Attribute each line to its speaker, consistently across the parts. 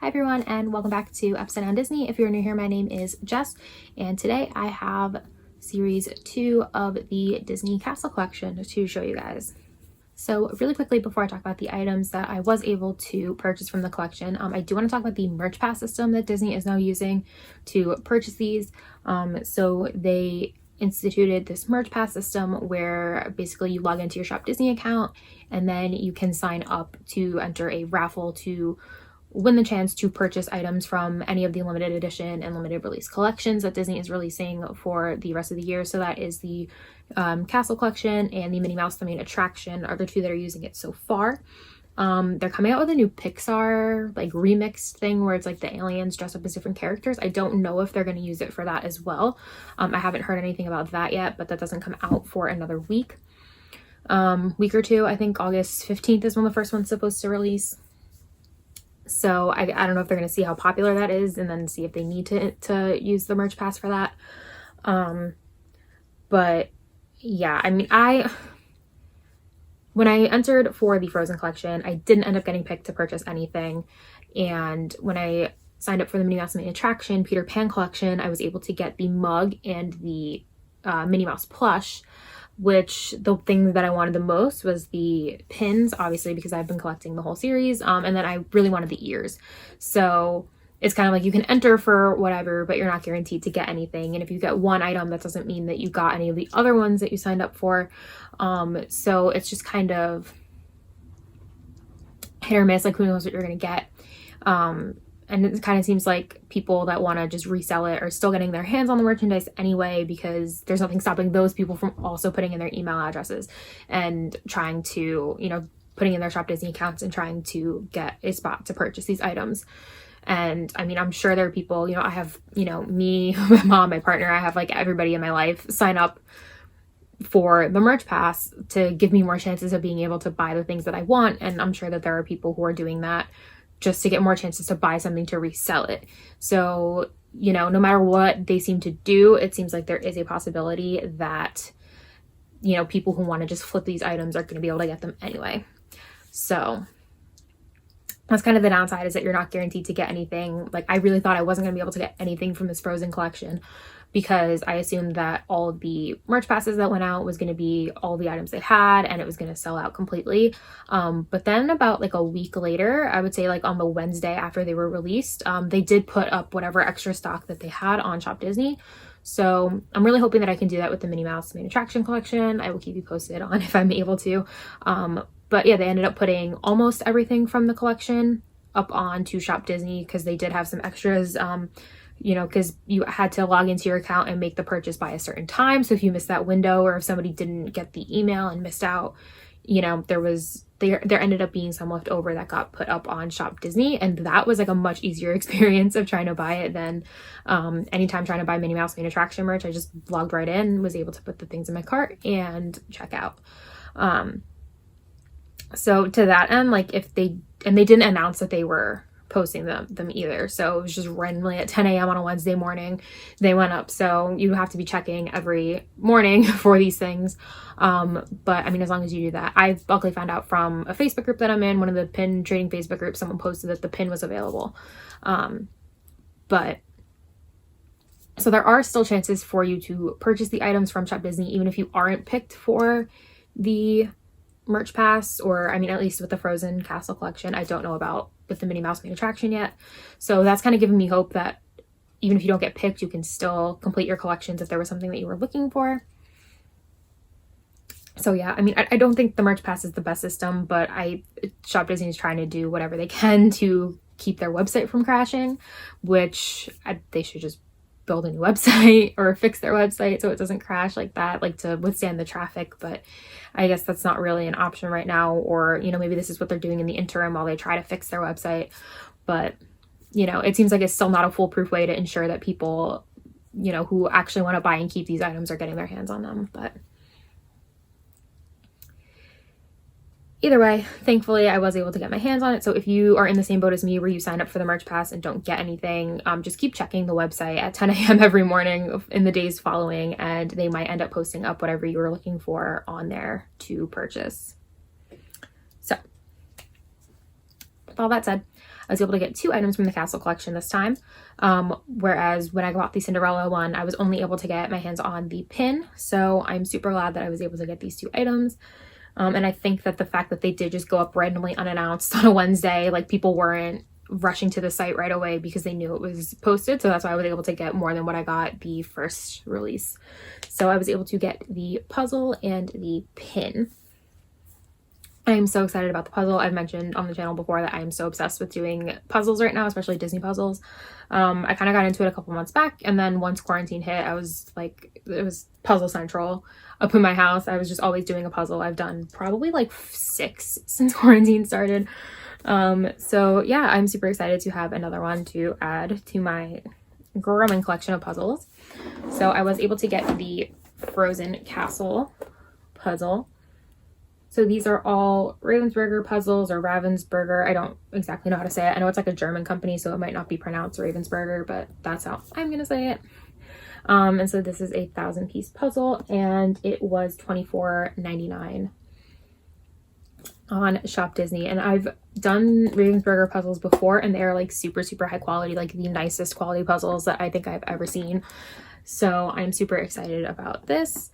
Speaker 1: Hi everyone, and welcome back to Upside Down Disney. If you're new here, my name is Jess, and today I have series 2 of the Disney Castle Collection to show you guys. So really quickly, before I talk about the items that I was able to purchase from the collection, I do want to talk about the merch pass system that Disney is now using to purchase these. So they instituted this merch pass system where basically you log into your Shop Disney account and then you can sign up to enter a raffle to win the chance to purchase items from any of the limited edition and limited release collections that Disney is releasing for the rest of the year. So that is the Castle Collection and the Minnie Mouse The Main Attraction are the two that are using it so far. They're coming out with a new Pixar like remixed thing where it's like the aliens dress up as different characters. I don't know if they're going to use it for that as well. I haven't heard anything about that yet, but that doesn't come out for another week or two. I think August 15th is when the first one's supposed to release. So I don't know if they're going to see how popular that is and then see if they need to use the merch pass for that. But yeah, I mean, when I entered for the Frozen collection, I didn't end up getting picked to purchase anything. And when I signed up for the Minnie Mouse Main Attraction Peter Pan collection, I was able to get the mug and the Minnie Mouse plush, which the thing that I wanted the most was the pins, obviously, because I've been collecting the whole series. And then I really wanted the ears. So it's kind of like you can enter for whatever, but you're not guaranteed to get anything. And if you get one item, that doesn't mean that you got any of the other ones that you signed up for. So it's just kind of hit or miss, like who knows what you're going to get. And it kind of seems like people that want to just resell it are still getting their hands on the merchandise anyway, because there's nothing stopping those people from also putting in their email addresses and trying to, putting in their Shop Disney accounts and trying to get a spot to purchase these items. And I mean, I'm sure there are people, I have, me, my mom, my partner, I have like everybody in my life sign up for the merch pass to give me more chances of being able to buy the things that I want. And I'm sure that there are people who are doing that just to get more chances to buy something to resell it. So, no matter what they seem to do, it seems like there is a possibility that, people who want to just flip these items are going to be able to get them anyway. So that's kind of the downside, is that you're not guaranteed to get anything. Like, I really thought I wasn't going to be able to get anything from this Frozen collection because I assumed that all of the merch passes that went out was going to be all the items they had and it was going to sell out completely. But then about like a week later, I would say like on the Wednesday after they were released, they did put up whatever extra stock that they had on Shop Disney. So I'm really hoping that I can do that with the Minnie Mouse Main Attraction collection. I will keep you posted on if I'm able to. But yeah, they ended up putting almost everything from the collection up onto Shop Disney because they did have some extras, because you had to log into your account and make the purchase by a certain time. So if you missed that window or if somebody didn't get the email and missed out, there ended up being some left over that got put up on Shop Disney. And that was like a much easier experience of trying to buy it than anytime trying to buy Minnie Mouse Main Attraction merch. I just logged right in, was able to put the things in my cart and check out. So to that end, like they didn't announce that they were posting them either. So it was just randomly at 10 a.m. on a Wednesday morning, they went up. So you have to be checking every morning for these things. But I mean, as long as you do that, I've luckily found out from a Facebook group that I'm in, one of the pin trading Facebook groups, someone posted that the pin was available. But so there are still chances for you to purchase the items from Shop Disney, even if you aren't picked for the merch pass, or I mean, at least with the Frozen Castle collection. I don't know about with the Minnie Mouse Main Attraction yet. So that's kind of giving me hope that even if you don't get picked, you can still complete your collections if there was something that you were looking for. So yeah, I mean, I don't think the merch pass is the best system, but Shop Disney is trying to do whatever they can to keep their website from crashing, which they should just build a new website or fix their website so it doesn't crash like that, like to withstand the traffic. But I guess that's not really an option right now, or maybe this is what they're doing in the interim while they try to fix their website. But it seems like it's still not a foolproof way to ensure that people who actually want to buy and keep these items are getting their hands on them. But either way, thankfully, I was able to get my hands on it. So if you are in the same boat as me where you sign up for the merch pass and don't get anything, just keep checking the website at 10 a.m. every morning in the days following, and they might end up posting up whatever you were looking for on there to purchase. So with all that said, I was able to get 2 items from the castle collection this time. Whereas when I got the Cinderella one, I was only able to get my hands on the pin. So I'm super glad that I was able to get these 2 items. And I think that the fact that they did just go up randomly unannounced on a Wednesday, like people weren't rushing to the site right away because they knew it was posted. So that's why I was able to get more than what I got the first release. So I was able to get the puzzle and the pin. I'm so excited about the puzzle. I've mentioned on the channel before that I am so obsessed with doing puzzles right now, especially Disney puzzles. I kind of got into it a couple months back, and then once quarantine hit, I was like, it was puzzle central up in my house. I was just always doing a puzzle. I've done probably like 6 since quarantine started. So yeah, I'm super excited to have another one to add to my growing collection of puzzles. So I was able to get the Frozen Castle puzzle. So these are all Ravensburger puzzles, or Ravensburger. I don't exactly know how to say it. I know it's like a German company, so it might not be pronounced Ravensburger, but that's how I'm gonna say it. And so this is a 1,000-piece puzzle, and it was $24.99 on Shop Disney. And I've done Ravensburger puzzles before, and they're like super, super high quality, like the nicest quality puzzles that I think I've ever seen. So I'm super excited about this.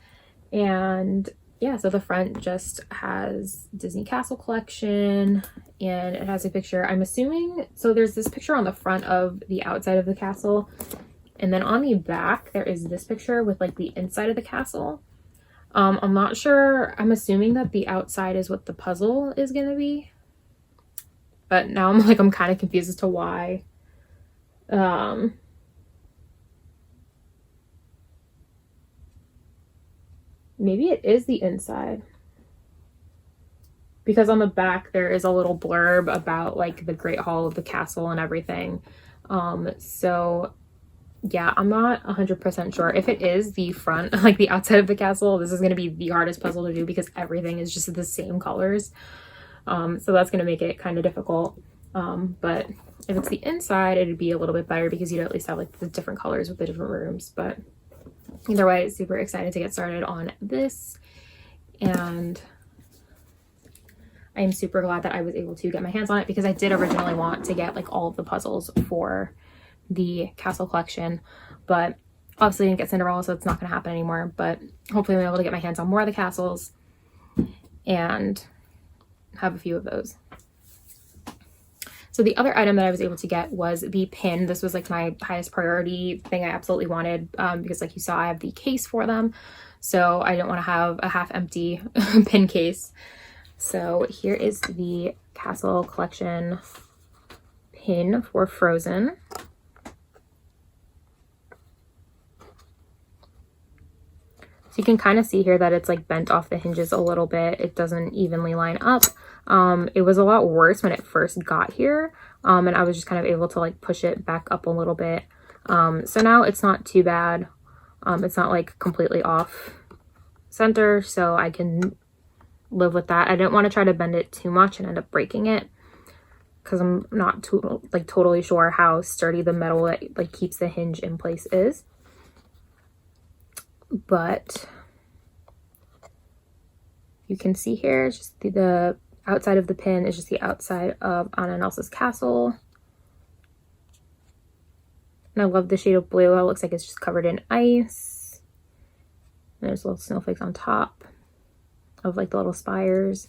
Speaker 1: And yeah, so the front just has Disney Castle Collection, and it has a picture, I'm assuming, so there's this picture on the front of the outside of the castle, and then on the back there is this picture with like the inside of the castle. I'm not sure, I'm assuming that the outside is what the puzzle is gonna be, but now I'm kind of confused as to why. Maybe it is the inside, because on the back there is a little blurb about like the Great Hall of the castle and everything. So yeah, I'm not 100% sure. If it is the front, like the outside of the castle, this is going to be the hardest puzzle to do because everything is just the same colors. So that's going to make it kind of difficult. But if it's the inside, it'd be a little bit better because you'd at least have like the different colors with the different rooms. But either way, super excited to get started on this, and I'm super glad that I was able to get my hands on it because I did originally want to get like all of the puzzles for the castle collection, but obviously I didn't get Cinderella, so it's not going to happen anymore. But hopefully I'm able to get my hands on more of the castles and have a few of those. So the other item that I was able to get was the pin. This was like my highest priority thing I absolutely wanted, because like you saw, I have the case for them. So I don't want to have a half empty pin case. So here is the Castle Collection pin for Frozen. So you can kind of see here that it's like bent off the hinges a little bit. It doesn't evenly line up. It was a lot worse when it first got here, and I was just kind of able to like push it back up a little bit. So now it's not too bad. It's not like completely off center, so I can live with that. I didn't want to try to bend it too much and end up breaking it because I'm not totally sure how sturdy the metal that like keeps the hinge in place is. But you can see here, it's just the outside of the pin is just the outside of Anna and Elsa's castle. And I love the shade of blue. It looks like it's just covered in ice. And there's little snowflakes on top of like the little spires.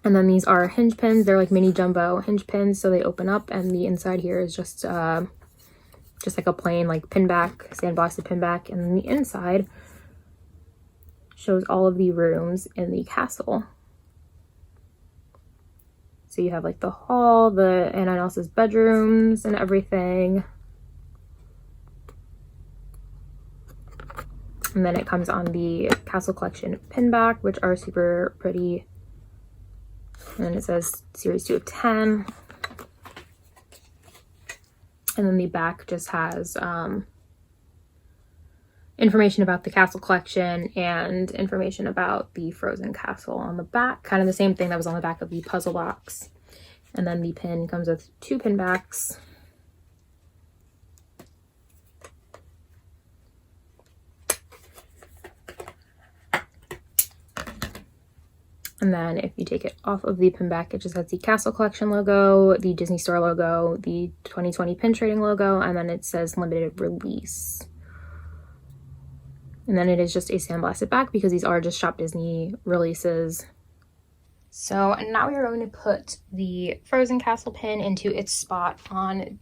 Speaker 1: And then these are hinge pins. They're like mini jumbo hinge pins, so they open up, and the inside here is just like a plain like pin back, sandblasted pin back, and then the inside shows all of the rooms in the castle. So you have like the hall, the Anna and Elsa's bedrooms and everything. And then it comes on the Castle Collection pin back, which are super pretty. And it says series 2 of 10. And then the back just has information about the Castle Collection and information about the Frozen Castle on the back. Kind of the same thing that was on the back of the puzzle box. And then the pin comes with 2 pin backs. And then if you take it off of the pin back, it just has the Castle Collection logo, the Disney Store logo, the 2020 pin trading logo, and then it says limited release. And then it is just a sandblasted back because these are just Shop Disney releases. So now we are going to put the Frozen Castle pin into its spot on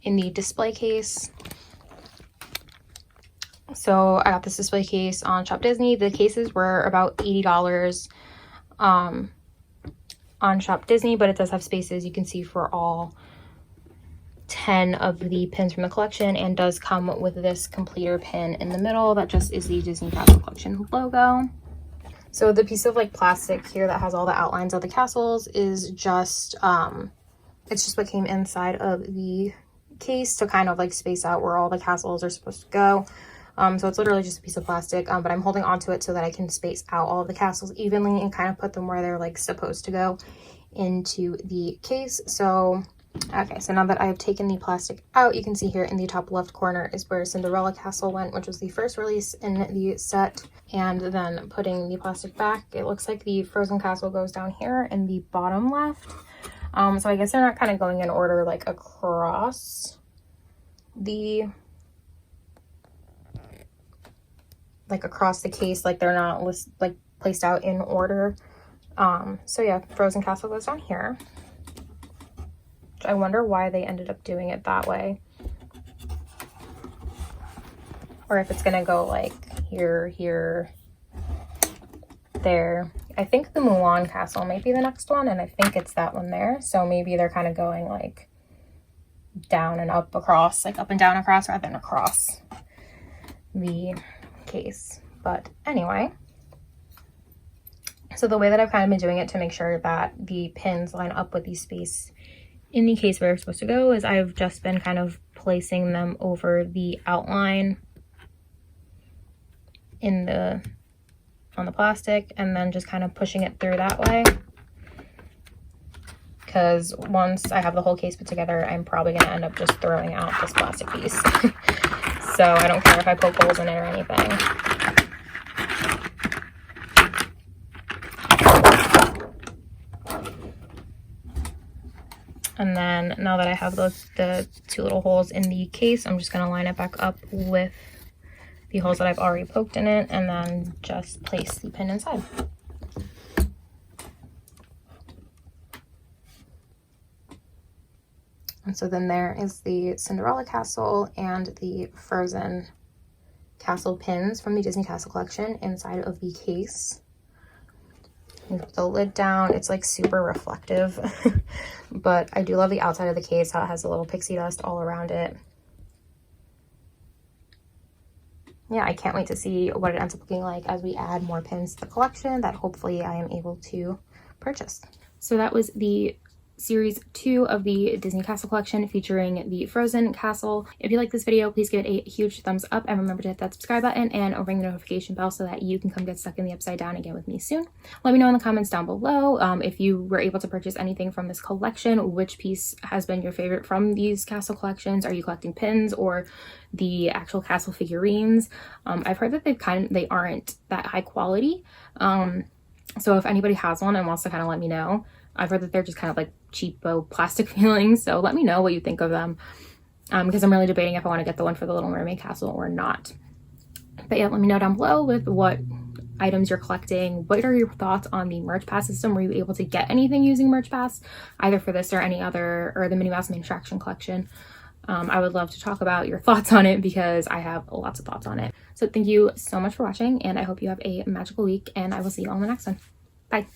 Speaker 1: in the display case. So I got this display case on Shop Disney. The cases were about $80 on Shop Disney, but it does have spaces, you can see, for all 10 of the pins from the collection, and does come with this completer pin in the middle that just is the Disney Castle Collection logo. So the piece of like plastic here that has all the outlines of the castles is just it's just what came inside of the case to kind of like space out where all the castles are supposed to go. So it's literally just a piece of plastic, but I'm holding onto it so that I can space out all of the castles evenly and kind of put them where they're like supposed to go into the case. So okay, so now that I have taken the plastic out, you can see here in the top left corner is where Cinderella Castle went, which was the first release in the set. And then putting the plastic back, it looks like the Frozen Castle goes down here in the bottom left. So I guess they're not kind of going in order like across the case, like they're not placed out in order. So yeah, Frozen Castle goes down here. I wonder why they ended up doing it that way, or if it's gonna go like here, there. I think the Mulan Castle might be the next one, and I think it's that one there. So maybe they're kind of going like down and up across, like up and down across, rather than across the case. But anyway, so the way that I've kind of been doing it to make sure that the pins line up with the space in the case where they're supposed to go is I've just been kind of placing them over the outline on the plastic, and then just kind of pushing it through that way, because once I have the whole case put together, I'm probably going to end up just throwing out this plastic piece. So I don't care if I poke holes in it or anything. And then now that I have the two little holes in the case, I'm just going to line it back up with the holes that I've already poked in it, and then just place the pin inside. And so then there is the Cinderella Castle and the Frozen Castle pins from the Disney Castle Collection inside of the case. You put the lid down. It's like super reflective, but I do love the outside of the case, how it has a little pixie dust all around it. Yeah, I can't wait to see what it ends up looking like as we add more pins to the collection that hopefully I am able to purchase. So that was the Series 2 of the Disney Castle Collection featuring the Frozen Castle. If you like this video, please give it a huge thumbs up, and remember to hit that subscribe button and ring the notification bell so that you can come get stuck in the upside down again with me soon. Let me know in the comments down below if you were able to purchase anything from this collection, which piece has been your favorite from these castle collections. Are you collecting pins or the actual castle figurines? I've heard that they aren't that high quality. So if anybody has one and wants to kind of let me know, I've heard that they're just kind of like cheapo plastic feelings. So let me know what you think of them, because I'm really debating if I want to get the one for the Little Mermaid Castle or not. But yeah, let me know down below with what items you're collecting. What are your thoughts on the Merch Pass system? Were you able to get anything using Merch Pass, either for this or any other, or the Minnie Mouse Main Attraction collection? I would love to talk about your thoughts on it because I have lots of thoughts on it. So thank you so much for watching, and I hope you have a magical week, and I will see you on the next one. Bye.